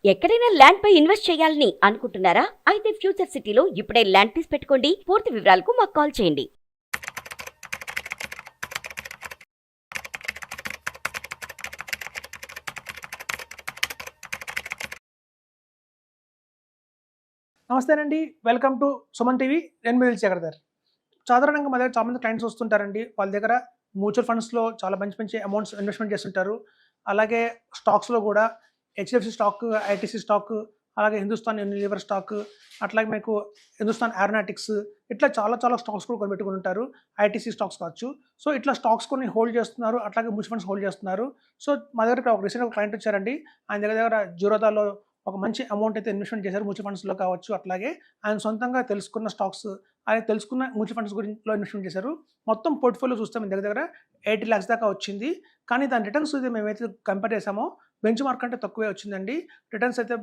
ఎక్కడైనా ల్యాండ్ పై ఇన్వెస్ట్ చేయాలని అనుకుంటున్నారా? అయితే ఫ్యూచర్ సిటీలో ఇప్పుడే ల్యాండ్ తీసి పెట్టుకోండి. పూర్తి వివరాలకు మాకు కాల్ చేయండి. నమస్తేనండి, వెల్కమ్ టు సుమన్ టీవీ. నేను మీ చక్రధర్. సాధారణంగా మా దగ్గర చాలామంది క్లయింట్స్ వస్తుంటారండి. వాళ్ళ దగ్గర మ్యూచువల్ ఫండ్స్లో చాలా మంచి మంచి అమౌంట్స్ ఇన్వెస్ట్మెంట్ చేస్తుంటారు. అలాగే స్టాక్స్లో కూడా హెచ్డిఎఫ్సి స్టాక్, ఐటీసీ స్టాక్, అలాగే హిందుస్థాన్ యూనిలీవర్ స్టాక్, అట్లాగే మీకు హిందుస్థాన్ ఏరోనాటిక్స్, ఇట్లా చాలా చాలా స్టాక్స్ కూడా కొనిపెట్టుకుని ఉంటారు. ఐటీసీ స్టాక్స్ కావచ్చు. సో ఇట్లా స్టాక్స్ కొన్ని హోల్డ్ చేస్తున్నారు, అట్లాగే మ్యూచువల్ ఫండ్స్ హోల్డ్ చేస్తున్నారు. సో మా దగ్గర ఒక రీసెంట్గా క్లయింట్ వచ్చారండి. ఆయన దగ్గర జీరోదాలో ఒక మంచి అమౌంట్ అయితే ఇన్వెస్ట్మెంట్ చేశారు మ్యూచువల్ ఫండ్స్లో కావచ్చు. అట్లాగే ఆయన సొంతంగా తెలుసుకున్న స్టాక్స్, ఆయన తెలుసుకున్న మ్యూచువల్ ఫండ్స్ గురించి ఇన్వెస్ట్మెంట్ చేశారు. మొత్తం పోర్ట్ఫోలియో చూస్తే మీ దగ్గర 80 lakhs దాకా వచ్చింది. కానీ దాని రిటర్న్స్ అయితే మేమైతే కంపేర్ చేసామో బెంచ్ మార్క్ అంటే తక్కువే వచ్చిందండి. రిటర్న్స్ అయితే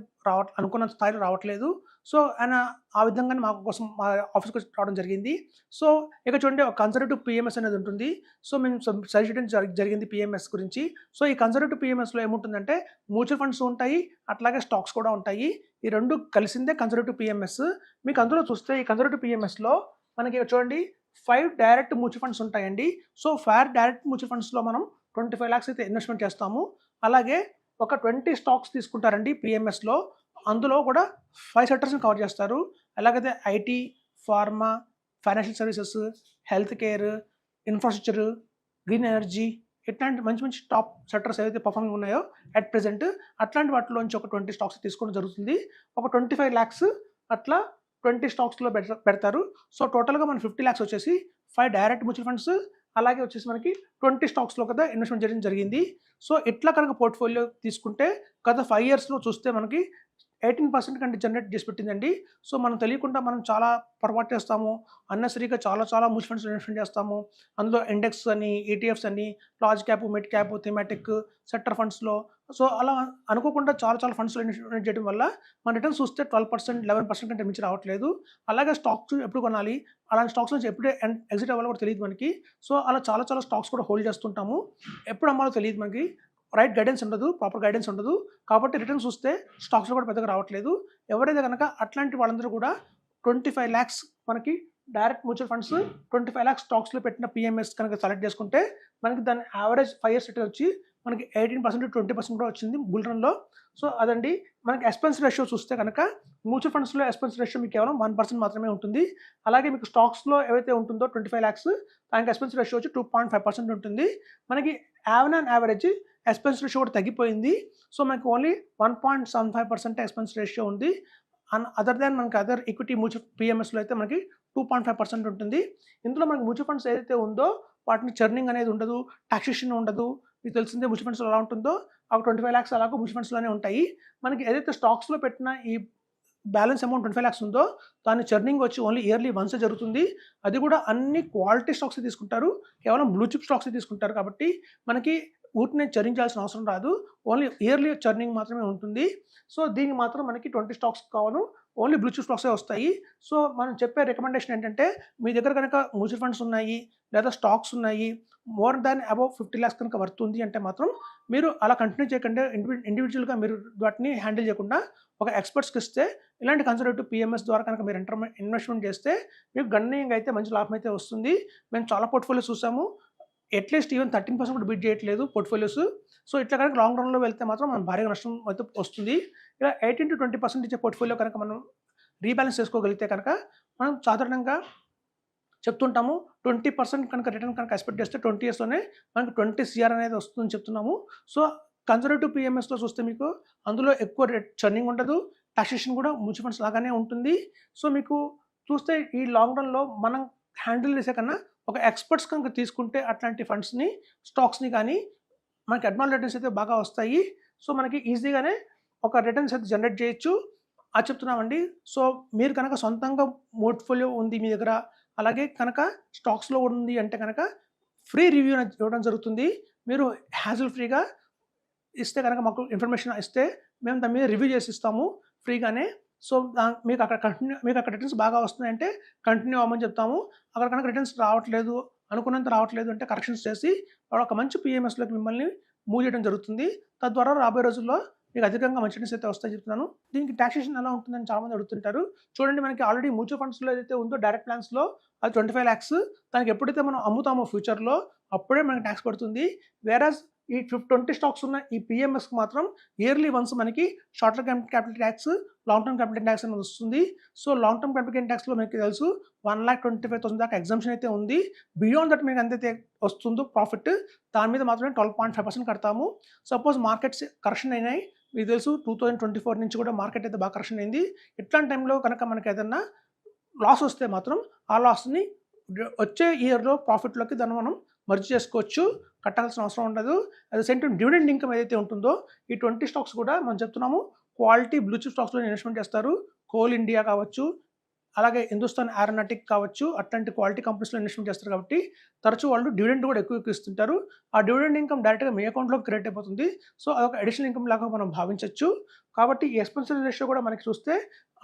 అనుకున్న స్థాయిలో రావట్లేదు. సో ఆయన ఆ విధంగానే మా కోసం మా ఆఫీస్కి రావడం జరిగింది. సో ఇక చూడండి, ఒక కన్సర్వేటివ్ పిఎంఎస్ అనేది ఉంటుంది. సో మేము సజెస్ట్ చేయడం జరిగింది పిఎంఎస్ గురించి. సో ఈ కన్సర్వేటివ్ పిఎంఎస్లో ఏముంటుందంటే మ్యూచువల్ ఫండ్స్ ఉంటాయి, అట్లాగే స్టాక్స్ కూడా ఉంటాయి. ఈ రెండు కలిసిందే కన్సర్వేటివ్ పిఎంఎస్. మీకు అందులో చూస్తే ఈ కన్సర్వేటివ్ పిఎంఎస్లో మనకి చూడండి 5 డైరెక్ట్ మ్యూచువల్ ఫండ్స్ ఉంటాయండి. సో 5 డైరెక్ట్ మ్యూచువల్ ఫండ్స్లో మనం 25 lakhs అయితే ఇన్వెస్ట్మెంట్ చేస్తాము. అలాగే ఒక 20 స్టాక్స్ తీసుకుంటారండి పిఎంఎస్లో. అందులో కూడా 5 సెక్టర్స్ని కవర్ చేస్తారు. ఎలాగైతే IT, pharma, financial services, health care, infrastructure, green energy, ఇట్లాంటి మంచి మంచి టాప్ సెక్టర్స్ ఏవైతే పర్ఫార్మింగ్ ఉన్నాయో అట్ ప్రెజెంట్, అట్లాంటి వాటిలోంచి ఒక 20 స్టాక్స్ తీసుకోవడం జరుగుతుంది. ఒక 25 lakhs అట్లా 20 స్టాక్స్లో పెడతారు. సో టోటల్గా మన 50 lakhs వచ్చేసి 5 డైరెక్ట్ మ్యూచువల్ ఫండ్స్, అలాగే వచ్చేసి మనకి 20 స్టాక్స్లో కదా ఇన్వెస్ట్మెంట్ చేయడం జరిగింది. సో ఇట్లా కనుక పోర్ట్ఫోలియో తీసుకుంటే గత 5 yearsలో చూస్తే మనకి 18% కంటే జనరేట్ చేసి పెట్టిందండి. సో మనం తెలియకుండా మనం చాలా పొరపాటు చేస్తాము. అన్నెసరీగా చాలా చాలా మ్యూచువల్ ఫండ్స్ ఇన్వెస్ట్మెంట్ చేస్తాము. అందులో ఇండెక్స్ అని, ఈటీఎఫ్స్ అని, large cap, mid cap, thematic, sector ఫండ్స్లో. సో అలా అనుకోకుండా చాలా చాలా ఫండ్స్లో ఇన్వెస్ట్మెంట్ చేయడం వల్ల మన రిటర్న్స్ చూస్తే 12%, 11% కంటే మించి రావట్లేదు. అలాగే స్టాక్స్ ఎప్పుడు కొనాలి, అలాంటి స్టాక్స్ నుంచి ఎప్పుడే ఎగ్జిట్ అవ్వాలో కూడా తెలియదు మనకి. సో అలా చాలా చాలా స్టాక్స్ కూడా హోల్డ్ చేస్తుంటాము. ఎప్పుడు అమ్మాలో తెలియదు మనకి. రైట్ గైడెన్స్ ఉండదు, ప్రాపర్ గైడెన్స్ ఉండదు. కాబట్టి రిటర్న్స్ చూస్తే స్టాక్స్లో కూడా పెద్దగా రావట్లేదు. ఎవరైతే కనుక అట్లాంటి వాళ్ళందరూ కూడా 25 lakhs మనకి డైరెక్ట్ మ్యూచువల్ ఫండ్స్, 25 lakhs స్టాక్స్లో పెట్టిన పిఎంఎస్ కనుక సెలెక్ట్ చేసుకుంటే మనకి దాని యావరేజ్ 5 years రిటర్న్ వచ్చి మనకి 18%, 20% కూడా వచ్చింది బుల్ రన్లో. సో అదండి. మనకి ఎక్స్పెన్స్ రేషియో చూస్తే కనుక మ్యూచువల్ ఫండ్స్లో ఎక్స్పెన్స్ రేషియో మీకు కేవలం 1% మాత్రమే ఉంటుంది. అలాగే మీకు స్టాక్స్లో ఏవైతే ఉంటుందో 25 lakhs, దానికి ఎక్స్పెన్స్ రేషియో వచ్చి 2.5% ఉంటుంది. మనకి యావరేజ్ ఎక్స్పెన్స్ రేషియో కూడా తగ్గిపోయింది. సో మనకి ఓన్లీ 1.75% ఎక్స్పెన్స్ రేషియో ఉంది. అదర్ దాన్ మనకి అదర్ ఈక్విటీ మ్యూచువల్ పిఎంఎస్లో అయితే మనకి 2.5% ఉంటుంది. ఇందులో మనకి మ్యూచువల్ ఫండ్స్ ఏదైతే ఉందో వాటిని చర్నింగ్ అనేది ఉండదు, టాక్సేషన్ ఉండదు. మీకు తెలిసిందే మ్యూచువల్ ఫండ్స్లో ఎలా ఉంటుందో ఒక 25 lakhs అలాగో మ్యూచువల్ ఫండ్స్లోనే ఉంటాయి. మనకి ఏదైతే స్టాక్స్లో పెట్టిన ఈ బ్యాలెన్స్ అమౌంట్ 25 lakhs ఉందో దాని చర్నింగ్ వచ్చి ఓన్లీ ఇయర్లీ వన్సే జరుగుతుంది. అది కూడా అన్ని క్వాలిటీ స్టాక్స్ తీసుకుంటారు, కేవలం బ్లూ చిప్ స్టాక్స్ తీసుకుంటారు. కాబట్టి మనకి ఊరిని చర్నించాల్సిన అవసరం రాదు. ఓన్లీ ఇయర్లీ చర్నింగ్ మాత్రమే ఉంటుంది. సో దీనికి మాత్రం మనకి 20 స్టాక్స్ కావాలి, ఓన్లీ బ్లూ చిప్ స్టాక్సే వస్తాయి. సో మనం చెప్పే రికమెండేషన్ ఏంటంటే, మీ దగ్గర కనుక మ్యూచువల్ ఫండ్స్ ఉన్నాయి లేదా స్టాక్స్ ఉన్నాయి, మోర్ దాన్ అబౌవ్ 50 lakhs కనుక వర్త్ ఉంది అంటే మాత్రం మీరు అలా కంటిన్యూ చేయకుండా ఇండివిజువల్గా మీరు వాటిని హ్యాండిల్ చేయకుండా ఒక ఎక్స్పర్ట్స్కి ఇస్తే, ఇలాంటి కన్సర్వేటివ్ పిఎంఎస్ ద్వారా కనుక మీరు ఇన్వెస్ట్మెంట్ చేస్తే మీకు గణనీయంగా అయితే మంచి లాభం అయితే వస్తుంది. మేము చాలా పోర్ట్ఫోలియోస్ చూసాము. అట్లీస్ట్ ఈవెన్ 13% కూడా బీట్ చేయట్లేదు పోర్ట్ఫోలియోస్. సో ఇట్లా కనుక లాంగ్ రన్లో వెళ్తే మాత్రం మనం భారీగా నష్టం అయితే వస్తుంది. ఇలా 18 to 20% ఇచ్చే పోర్ట్ఫోలియో కనుక మనం రీబ్యాలెన్స్ చేసుకోగలిగితే కనుక మనం సాధారణంగా చెప్తుంటాము 20% కనుక రిటర్న్ కనుక ఎక్స్పెక్ట్ చేస్తే 20 yearsలోనే మనకు 20 CR అనేది వస్తుందని చెప్తున్నాము. సో కన్సర్వేటివ్ పిఎంఎస్లో చూస్తే మీకు అందులో ఎక్కువ చర్నింగ్ ఉండదు, టాక్సేషన్ కూడా మ్యూచువల్ ఫండ్స్ లాగానే ఉంటుంది. సో మీకు చూస్తే ఈ లాంగ్ రన్లో మనం హ్యాండిల్ చేసే కన్నా ఒక ఎక్స్పర్ట్స్ కనుక తీసుకుంటే అట్లాంటి ఫండ్స్ని, స్టాక్స్ని కానీ మనకి అడ్వాన్స్ రిటర్న్స్ అయితే బాగా వస్తాయి. సో మనకి ఈజీగానే ఒక రిటర్న్స్ అయితే జనరేట్ చేయొచ్చు అది చెప్తున్నామండి. సో మీరు కనుక సొంతంగా పోర్ట్ఫోలియో ఉంది మీ దగ్గర, అలాగే కనుక స్టాక్స్లో ఉంది అంటే కనుక ఫ్రీ రివ్యూ ఇవ్వడం జరుగుతుంది. మీరు హ్యాజిల్ ఫ్రీగా ఇస్తే కనుక మాకు ఇన్ఫర్మేషన్ ఇస్తే మేము దాని మీద రివ్యూ చేసి ఇస్తాము ఫ్రీగానే. సో మీకు అక్కడ రిటర్న్స్ బాగా వస్తున్నాయంటే కంటిన్యూ అవ్వమని చెప్తాము. అక్కడ కనుక రిటర్న్స్ రావట్లేదు, అనుకున్నంత రావట్లేదు అంటే కరెక్షన్స్ చేసి ఒక మంచి పిఎంఎస్లోకి మిమ్మల్ని మూవ్ చేయడం జరుగుతుంది. తద్వారా రాబోయే రోజుల్లో మీకు అధికంగా మంచి రిటర్న్స్ అయితే వస్తాయి చెప్తున్నాను. దీనికి టాక్సేషన్ ఎలా ఉంటుందని చాలామంది అడుగుతుంటారు. చూడండి, మనకి ఆల్రెడీ మ్యూచువల్ ఫండ్స్లో ఏదైతే ఉందో డైరెక్ట్ ప్లాన్స్లో అది 25 lakhs. దానికి ఎప్పుడైతే మనం అమ్ముతామో ఫ్యూచర్లో అప్పుడే మనకి ట్యాక్స్ పడుతుంది. వేరాజ్ ఈ 20 స్టాక్స్ ఉన్న ఈ పిఎంఎస్కి మాత్రం ఇయర్లీ వన్స్ మనకి short term capital tax, long term capital tax అనేది వస్తుంది. So long term capital gain ట్యాక్స్లో మనకి తెలుసు 1,25,000 దాకా ఎగ్జామ్షన్ అయితే ఉంది. బియాండ్ దట్ మీకు ఎంతైతే వస్తుందో ప్రాఫిట్, దాని మీద మాత్రమే 12.5% కడతాము. సపోజ్ మార్కెట్స్ కరెక్షన్ అయినాయి, మీకు తెలుసు 2024 నుంచి కూడా మార్కెట్ అయితే బాగా కరెక్షన్ అయింది. ఇట్లాంటి టైంలో కనుక మనకి ఏదన్నా లాస్ వస్తే మాత్రం ఆ లాస్ని వచ్చే ఇయర్లో ప్రాఫిట్లోకి దాన్ని మనం మర్జ్ చేసుకోవచ్చు, కట్టాల్సిన అవసరం ఉండదు. At the same time dividend income ఏదైతే ఉంటుందో ఈ 20 స్టాక్స్ కూడా మనం చెప్తున్నాము క్వాలిటీ బ్లూ చిప్ స్టాక్స్లో ఇన్వెస్ట్మెంట్ చేస్తారు. కోల్ ఇండియా కావచ్చు, అలాగే హిందుస్థాన్ ఏరోనాటిక్ కావచ్చు, అట్లాంటి క్వాలిటీ కంపెనీస్లో ఇన్వెస్ట్మెంట్ చేస్తారు కాబట్టి తరచూ వాళ్ళు డివిడెండ్ కూడా ఎక్కువ ఇస్తుంటారు. ఆ డివిడెండ్ ఇన్కమ్ డైరెక్ట్గా మీ అకౌంట్లోకి క్రియేట్ అయిపోతుంది. సో అదొక అడిషనల్ ఇన్కమ్ లాగా మనం భావించవచ్చు. కాబట్టి ఈ ఎక్స్పెన్సివ్ రేషియో కూడా మనకి చూస్తే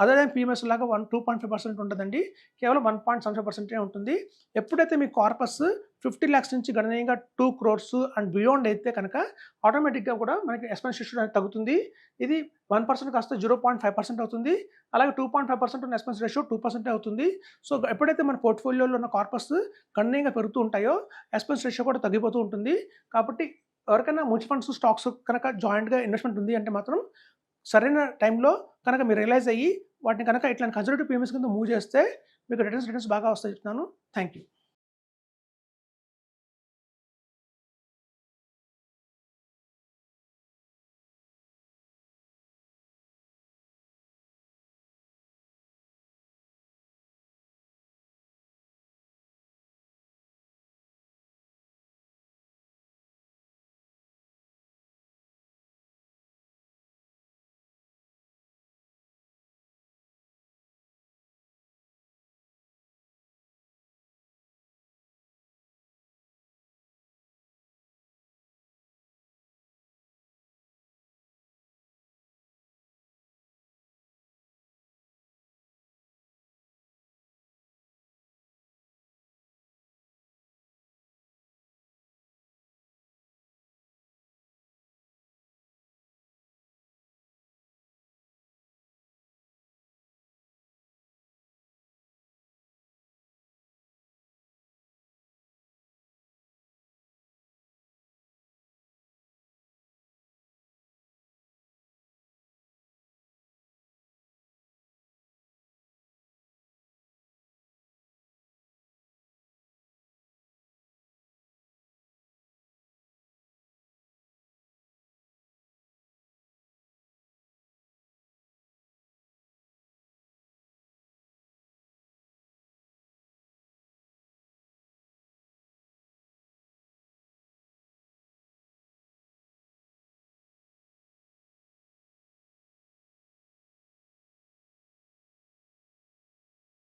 అదర్ దాన్ పిఎంఎస్ లాగా 2.5% ఉంటుందండి, కేవలం 1.75% ఉంటుంది. ఎప్పుడైతే మీ కార్పస్ 50 lakhs నుంచి గణనీయంగా 2 crores అండ్ బియాండ్ అయితే కనుక ఆటోమేటిక్గా కూడా మనకి ఎక్స్పెన్స్ రేషియో అనేది తగ్గుతుంది. ఇది 1% కాస్త 0.5% అవుతుంది. అలాగే 2.5% ఉన్న ఎక్స్పెన్స్ రేషియో 2% అవుతుంది. సో ఎప్పుడైతే మన పోర్ట్ఫోలియోలో ఉన్న కార్పస్ గణనీయంగా పెరుగుతూ ఉంటాయో ఎక్స్పెన్స్ రేషియో కూడా తగ్గిపోతూ ఉంటుంది. కాబట్టి ఎవరికైనా మ్యూచువల్ ఫండ్స్ స్టాక్స్ కనుక జాయింట్గా ఇన్వెస్ట్మెంట్ ఉంది అంటే మాత్రం సరైన టైంలో కనుక మీరు రియలైజ్ అయ్యి వాటిని కనుక ఇట్లాంటి కన్సర్వేటివ్ పిఎంఎస్ కింద మూవ్ చేస్తే మీకు రిటర్న్స్ బాగా వస్తాయి చెప్తున్నాను. Thank you.